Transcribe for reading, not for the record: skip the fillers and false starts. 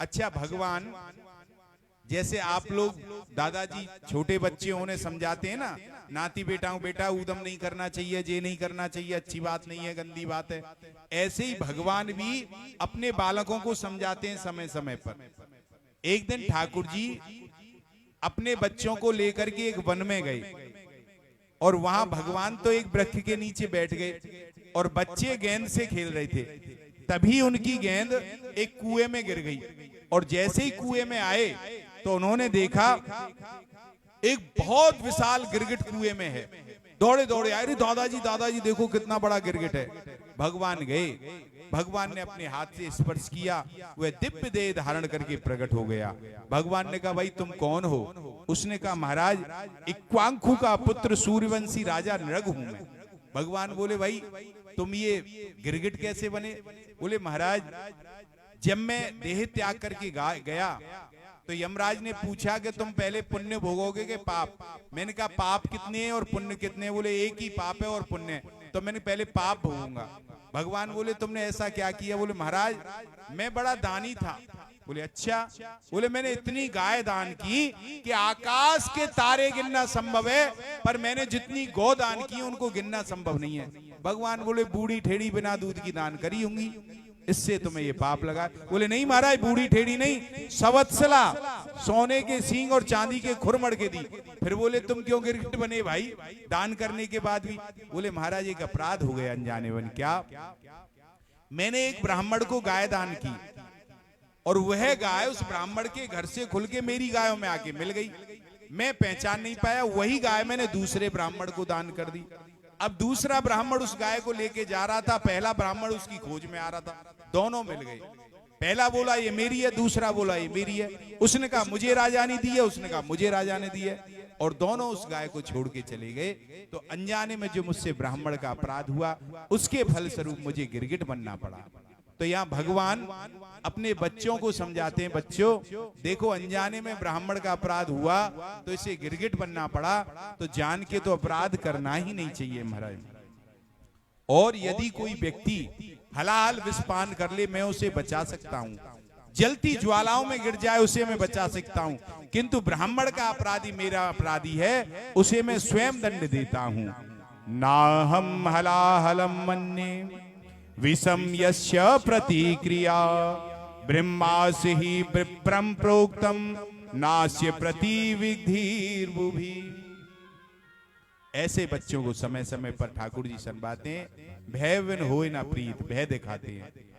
अच्छा भगवान, जैसे आप लोग दादाजी छोटे बच्चे उन्हें समझाते हैं ना, नाती बेटाओं बेटा ऊदम नहीं करना चाहिए, ये नहीं करना चाहिए, अच्छी बात नहीं है, गंदी बात है, ऐसे ही भगवान भी अपने बालकों को समझाते हैं समय समय पर। एक दिन ठाकुर जी अपने बच्चों को लेकर के एक वन में गए और वहां भगवान तो एक वृक्ष के नीचे बैठ गए और बच्चे गेंद से खेल रहे थे। तभी उनकी गेंद एक कुएं में गिर गई और जैसे ही कुएं में आए तो उन्होंने देखा एक बहुत विशाल गिरगिट कुएं में है। दौड़े दौड़े आए, अरे दादाजी दादाजी देखो कितना बड़ा गिरगिट है। भगवान गए, भगवान ने अपने हाथ से स्पर्श किया, वह दिव्य देह धारण करके प्रकट हो गया। भगवान ने कहा भाई तुम कौन हो? उसने कहा महाराज इक्वांकु का पुत्र सूर्यवंशी राजा नृग हूं मैं। भगवान बोले भाई तुम ये गिरगिट कैसे बने? बोले महाराज जब मैं देह त्याग करके गया तो यमराज ने पूछा कि तुम पहले पुण्य भोगोगे कि पाप? मैंने कहा पाप कितने हैं और पुण्य कितने हैं? बोले एक ही पाप है और पुण्य है, तो मैंने पहले पाप भोगूंगा। भगवान बोले तुमने ऐसा क्या किया? बोले महाराज मैं बड़ा दानी था। बोले अच्छा? बोले मैंने इतनी गाय दान की कि आकाश के तारे गिनना संभव है, पर मैंने जितनी गौ दान की उनको गिनना संभव नहीं है। भगवान बोले बूढ़ी ठेड़ी बिना दूध की दान करी होंगी, इससे तुम्हें ये पाप लगा। बोले नहीं महाराज बूढ़ी ठेड़ी नहीं, सवत्सला सोने के सींग और चांदी के खुर मड़ के दी। फिर बोले तुम क्यों गिरगिट बने भाई दान करने के बाद भी? बोले महाराज एक अपराध हो गया अनजाने बन। क्या? मैंने एक ब्राह्मण को गाय दान की और वह गाय उस ब्राह्मण के घर से खुल के मेरी गायों में आके मिल गई। मैं पहचान नहीं पाया, वही गाय मैंने दूसरे ब्राह्मण को दान कर दी। अब दूसरा ब्राह्मण उस गाय को लेके जा रहा था, पहला ब्राह्मण उसकी खोज में आ रहा था, दोनों मिल गए। पहला बोला ये मेरी है, दूसरा बोला ये मेरी है। उसने कहा मुझे राजा ने दी है, उसने कहा मुझे राजा ने दी है, और दोनों उस गाय को छोड़ के चले गए। तो अनजाने में जो मुझसे ब्राह्मण का अपराध हुआ उसके फलस्वरूप मुझे गिरगिट बनना पड़ा। तो यहाँ भगवान अपने बच्चों को समझाते हैं, बच्चों देखो अनजाने में ब्राह्मण का अपराध हुआ तो इसे गिरगिट बनना पड़ा, तो जान के तो अपराध करना ही नहीं चाहिए महाराज। और यदि कोई व्यक्ति हलाल विषपान कर ले मैं उसे बचा सकता हूँ, जलती ज्वालाओं में गिर जाए उसे मैं बचा सकता हूँ, किंतु ब्राह्मण का अपराधी मेरा अपराधी है, उसे मैं स्वयं दंड देता हूँ। ना हम हलाहलम मन्ये विषम यस्य प्रतिक्रिया ब्रह्मासि ही विप्रम प्रोक्तम नास्य प्रतिविधिर्बुभि। ऐसे बच्चों को समय समय पर ठाकुर जी संवाते हैं, भय विन होय ना प्रीत, भय दिखाते हैं।